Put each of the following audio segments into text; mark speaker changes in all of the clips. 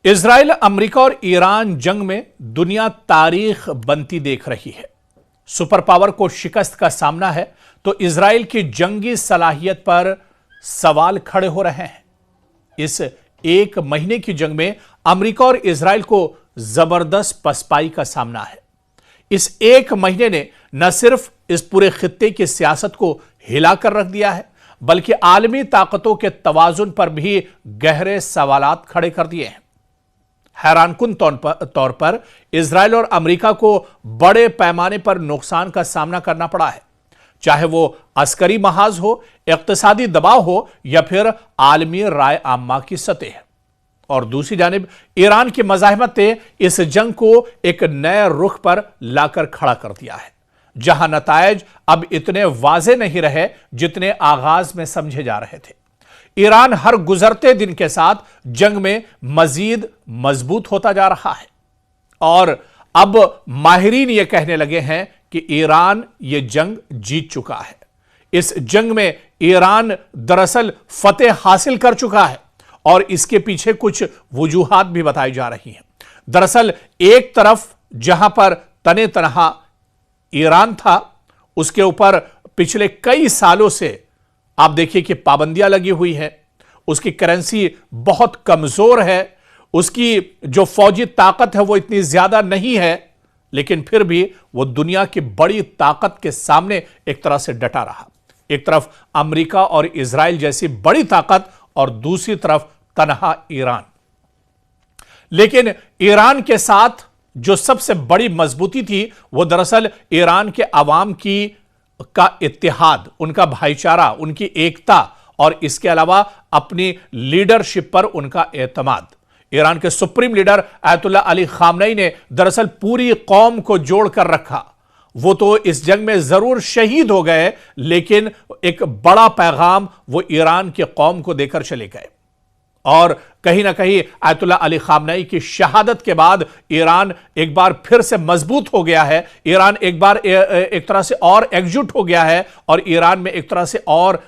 Speaker 1: Israel, America और Iran जंग में दुनिया तारीख बनती देख रही है। सुपर पावर को शिकस्त का सामना है तो इजराइल की जंगी सलाहियत पर सवाल खड़े हो रहे हैं। इस एक महीने की जंग में अमेरिका और इजराइल को जबरदस्त पसपाई का सामना है। इस एक महीने ने न सिर्फ इस पूरे खित्ते की सियासत को हिलाकर रख दिया है, बल्कि आलमी ताकतों के तवाजुन पर भी गहरे सवालात खड़े कर दिए हैं। हैरानकुन तौर पर इजराइल और अमेरिका को बड़े पैमाने पर नुकसान का सामना करना पड़ा है, चाहे वो अस्करी महाज हो, इक्तिसादी दबाव हो या फिर आलमी राय आम्मा की सतह। और दूसरी जानिब ईरान की मज़ाहमत ने इस जंग को एक नए रुख पर लाकर खड़ा कर दिया है, जहां नतायज अब इतने वाजे नहीं रहे जितने आगाज में समझे जा रहे थे। ईरान हर गुजरते दिन के साथ जंग में मजीद मजबूत होता जा रहा है और अब माहिरीन यह कहने लगे हैं कि ईरान ये जंग जीत चुका है। इस जंग में ईरान दरअसल फतेह हासिल कर चुका है और इसके पीछे कुछ वजूहात भी बताई जा रही हैं। दरअसल एक तरफ जहां पर तने तनहा ईरान था, उसके ऊपर पिछले कई सालों से आप देखिए कि पाबंदियां लगी हुई है, उसकी करेंसी बहुत कमजोर है, उसकी जो फौजी ताकत है वो इतनी ज्यादा नहीं है, लेकिन फिर भी वो दुनिया की बड़ी ताकत के सामने एक तरह से डटा रहा। एक तरफ अमेरिका और इजराइल जैसी बड़ी ताकत और दूसरी तरफ तनहा ईरान। लेकिन ईरान के साथ जो सबसे बड़ी मजबूती थी वो दरअसल ईरान के अवाम का इत्तेहाद, उनका भाईचारा, उनकी एकता और इसके अलावा अपनी लीडरशिप पर उनका एतमाद। ईरान के सुप्रीम लीडर अयतुल्ला अली खामनेई ने दरअसल पूरी कौम को जोड़कर रखा। वो तो इस जंग में जरूर शहीद हो गए, लेकिन एक बड़ा पैगाम वो ईरान की कौम को देकर चले गए। और कहीं ना कहीं अयतुल्ला अली खामनेई की शहादत के बाद ईरान एक बार फिर से मजबूत हो गया है। ईरान एक बार एक तरह से और एकजुट हो गया है और ईरान में एक तरह से और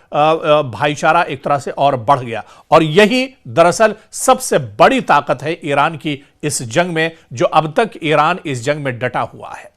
Speaker 1: भाईचारा एक तरह से और बढ़ गया। और यही दरअसल सबसे बड़ी ताकत है ईरान की इस जंग में, जो अब तक ईरान इस जंग में डटा हुआ है।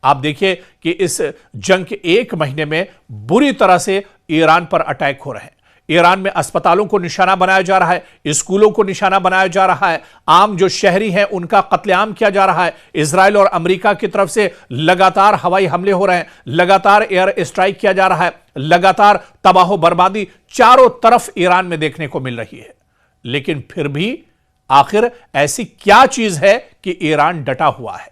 Speaker 1: आप देखिए कि इस जंग के एक महीने में बुरी तरह से ईरान पर अटैक हो रहे हैं। ईरान में अस्पतालों को निशाना बनाया जा रहा है, स्कूलों को निशाना बनाया जा रहा है, आम जो शहरी हैं उनका कत्लेआम किया जा रहा है। इजराइल और अमेरिका की तरफ से लगातार हवाई हमले हो रहे हैं, लगातार एयर स्ट्राइक किया जा रहा है, लगातार तबाह बर्बादी चारों तरफ ईरान में देखने को मिल रही है। लेकिन फिर भी आखिर ऐसी क्या चीज है कि ईरान डटा हुआ है?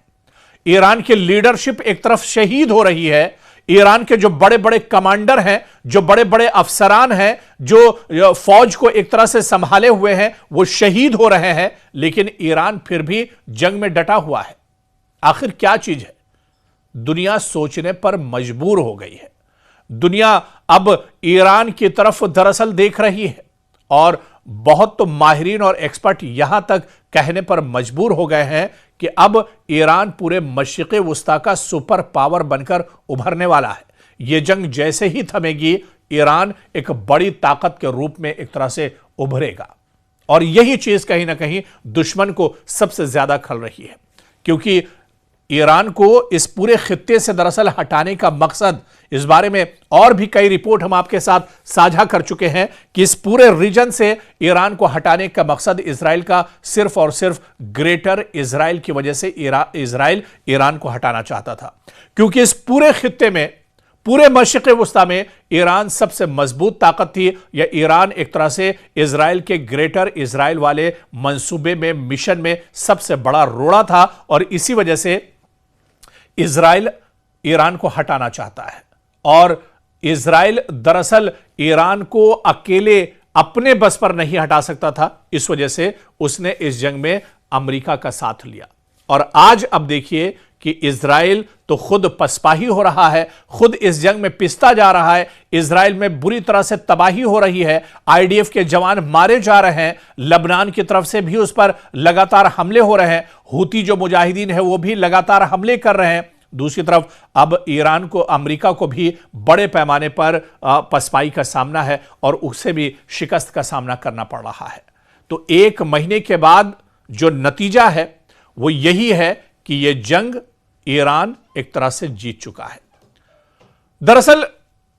Speaker 1: ईरान की लीडरशिप एक तरफ शहीद हो रही है, ईरान के जो बड़े बड़े कमांडर हैं, जो बड़े बड़े अफसरान हैं, जो फौज को एक तरह से संभाले हुए हैं, वो शहीद हो रहे हैं, लेकिन ईरान फिर भी जंग में डटा हुआ है। आखिर क्या चीज है? दुनिया सोचने पर मजबूर हो गई है। दुनिया अब ईरान की तरफ दरअसल देख रही है और बहुत तो माहिरीन और एक्सपर्ट यहां तक कहने पर मजबूर हो गए हैं कि अब ईरान पूरे मशरिक़े वुस्ता का सुपर पावर बनकर उभरने वाला है। यह जंग जैसे ही थमेगी, ईरान एक बड़ी ताकत के रूप में एक तरह से उभरेगा। और यही चीज कहीं ना कहीं दुश्मन को सबसे ज्यादा खल रही है, क्योंकि ईरान को इस पूरे खित्ते से दरअसल हटाने का मकसद, इस बारे में और भी कई रिपोर्ट हम आपके साथ साझा कर चुके हैं कि इस पूरे रीजन से ईरान को हटाने का मकसद इजराइल का सिर्फ और सिर्फ ग्रेटर इजराइल की वजह से इजराइल ईरान को हटाना चाहता था, क्योंकि इस पूरे खित्ते में, पूरे मशरिक़े वुस्ता में ईरान सबसे मजबूत ताकत थी, या ईरान एक तरह से इजराइल के ग्रेटर इजराइल वाले मंसूबे में, मिशन में सबसे बड़ा रोड़ा था। और इसी वजह से इजराइल ईरान को हटाना चाहता है। और इजराइल दरअसल ईरान को अकेले अपने बस पर नहीं हटा सकता था, इस वजह से उसने इस जंग में अमेरिका का साथ लिया। और आज अब देखिए कि इजराइल तो खुद पसपाही हो रहा है, खुद इस जंग में पिसता जा रहा है। इजराइल में बुरी तरह से तबाही हो रही है, आईडीएफ के जवान मारे जा रहे हैं, लबनान की तरफ से भी उस पर लगातार हमले हो रहे हैं, हूती जो मुजाहिदीन है वो भी लगातार हमले कर रहे हैं। दूसरी तरफ अब ईरान को, अमेरिका को भी बड़े पैमाने पर पसपाई का सामना है और उससे भी शिकस्त का सामना करना पड़ रहा है। तो एक महीने के बाद जो नतीजा है वो यही है कि यह जंग ईरान एक तरह से जीत चुका है। दरअसल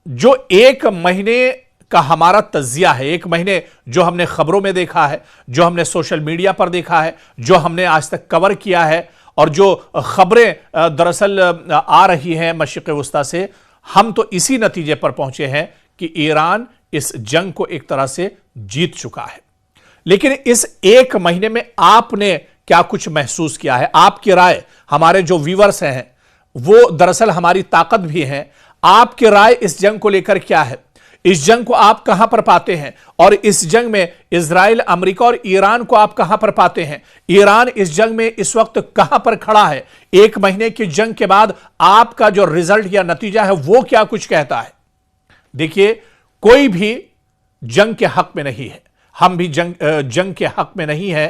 Speaker 1: जो एक महीने का हमारा तज्जिया है, एक महीने जो हमने खबरों में देखा है, जो हमने सोशल मीडिया पर देखा है, जो हमने आज तक कवर किया है और जो खबरें दरअसल आ रही हैं मशरिक़ वस्ता से, हम तो इसी नतीजे पर पहुंचे हैं कि ईरान इस जंग को एक तरह से जीत चुका है। लेकिन इस एक महीने में आपने क्या कुछ महसूस किया है? आपकी राय, हमारे जो व्यूअर्स हैं वो दरअसल हमारी ताकत भी हैं, आपकी राय इस जंग को लेकर क्या है? इस जंग को आप कहां पर पाते हैं? और इस जंग में इजराइल, अमेरिका और ईरान को आप कहां पर पाते हैं? ईरान इस जंग में इस वक्त कहां पर खड़ा है? एक महीने की जंग के बाद आपका जो रिजल्ट या नतीजा है वो क्या कुछ कहता है? देखिए, कोई भी जंग के हक में नहीं है, हम भी जंग के हक में नहीं है।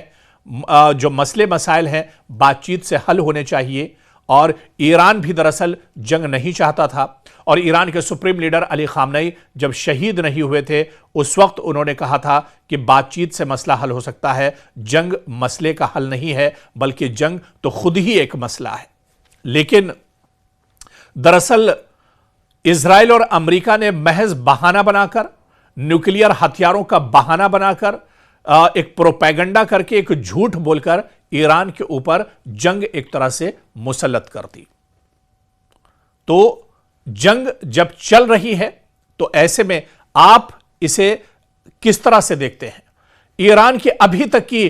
Speaker 1: जो मसले मसाइल हैं बातचीत से हल होने चाहिए और ईरान भी दरअसल जंग नहीं चाहता था और ईरान के सुप्रीम लीडर अली खामनेई जब शहीद नहीं हुए थे उस वक्त उन्होंने कहा था कि बातचीत से मसला हल हो सकता है, जंग मसले का हल नहीं है बल्कि जंग तो खुद ही एक मसला है। लेकिन दरअसल इजराइल और अमेरिका ने महज बहाना बनाकर, न्यूक्लियर हथियारों का बहाना बनाकर, एक प्रोपेगेंडा करके, एक झूठ बोलकर ईरान के ऊपर जंग एक तरह से मुसल्लत कर दी। तो जंग जब चल रही है तो ऐसे में आप इसे किस तरह से देखते हैं? ईरान की अभी तक की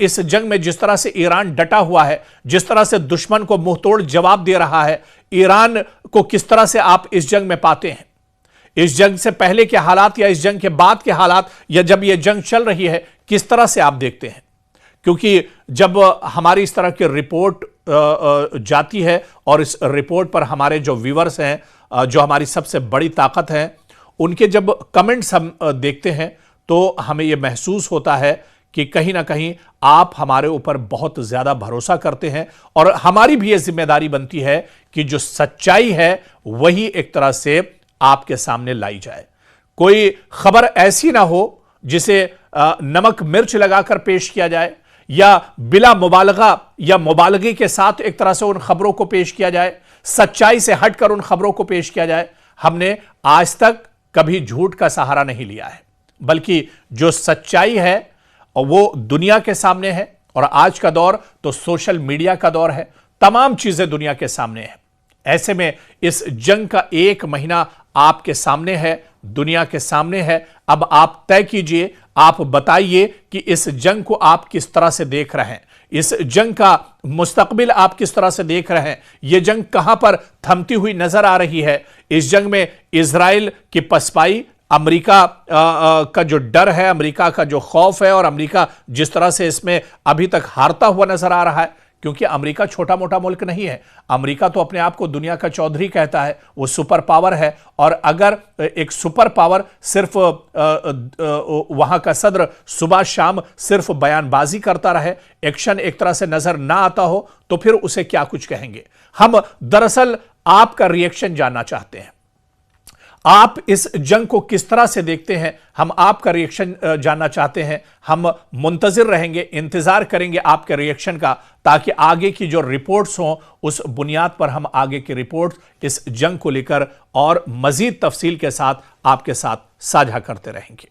Speaker 1: इस जंग में जिस तरह से ईरान डटा हुआ है, जिस तरह से दुश्मन को मुंहतोड़ जवाब दे रहा है, ईरान को किस तरह से आप इस जंग में पाते हैं? इस जंग से पहले के हालात या इस जंग के बाद के हालात, या जब यह जंग चल रही है, किस तरह से आप देखते हैं? क्योंकि जब हमारी इस तरह की रिपोर्ट जाती है और इस रिपोर्ट पर हमारे जो व्यूअर्स हैं, जो हमारी सबसे बड़ी ताकत है, उनके जब कमेंट्स हम देखते हैं तो हमें यह महसूस होता है कि कहीं ना कहीं आप हमारे ऊपर बहुत ज्यादा भरोसा करते हैं और हमारी भी यह जिम्मेदारी बनती है कि जो सच्चाई है वही एक तरह से आपके सामने लाई जाए। कोई खबर ऐसी ना हो जिसे नमक मिर्च लगाकर पेश किया जाए या बिला मुबालगा या मुबालगे के साथ एक तरह से उन खबरों को पेश किया जाए, सच्चाई से हटकर उन खबरों को पेश किया जाए। हमने आज तक कभी झूठ का सहारा नहीं लिया है, बल्कि जो सच्चाई है वो दुनिया के सामने है। और आज का दौर तो सोशल मीडिया का दौर है, तमाम चीजें दुनिया के सामने है। ऐसे में इस जंग का एक महीना आपके सामने है, दुनिया के सामने है। अब आप तय कीजिए, आप बताइए कि इस जंग को आप किस तरह से देख रहे हैं, इस जंग का मुस्तकबिल आप किस तरह से देख रहे हैं, यह जंग कहां पर थमती हुई नजर आ रही है। इस जंग में इजराइल की पसपाई, अमेरिका का जो डर है, अमेरिका का जो खौफ है और अमेरिका जिस तरह से इसमें अभी तक हारता हुआ नजर आ रहा है, क्योंकि अमेरिका छोटा मोटा मुल्क नहीं है। अमेरिका तो अपने आप को दुनिया का चौधरी कहता है, वो सुपर पावर है। और अगर एक सुपर पावर सिर्फ वहां का सदर सुबह शाम सिर्फ बयानबाजी करता रहे, एक्शन एक तरह से नजर ना आता हो, तो फिर उसे क्या कुछ कहेंगे। हम दरअसल आपका रिएक्शन जानना चाहते हैं, आप इस जंग को किस तरह से देखते हैं, हम आपका रिएक्शन जानना चाहते हैं। हम मुंतजिर रहेंगे, इंतजार करेंगे आपके रिएक्शन का, ताकि आगे की जो रिपोर्ट्स हों उस बुनियाद पर हम आगे की रिपोर्ट्स इस जंग को लेकर और मजीद तफसील के साथ आपके साथ साझा करते रहेंगे।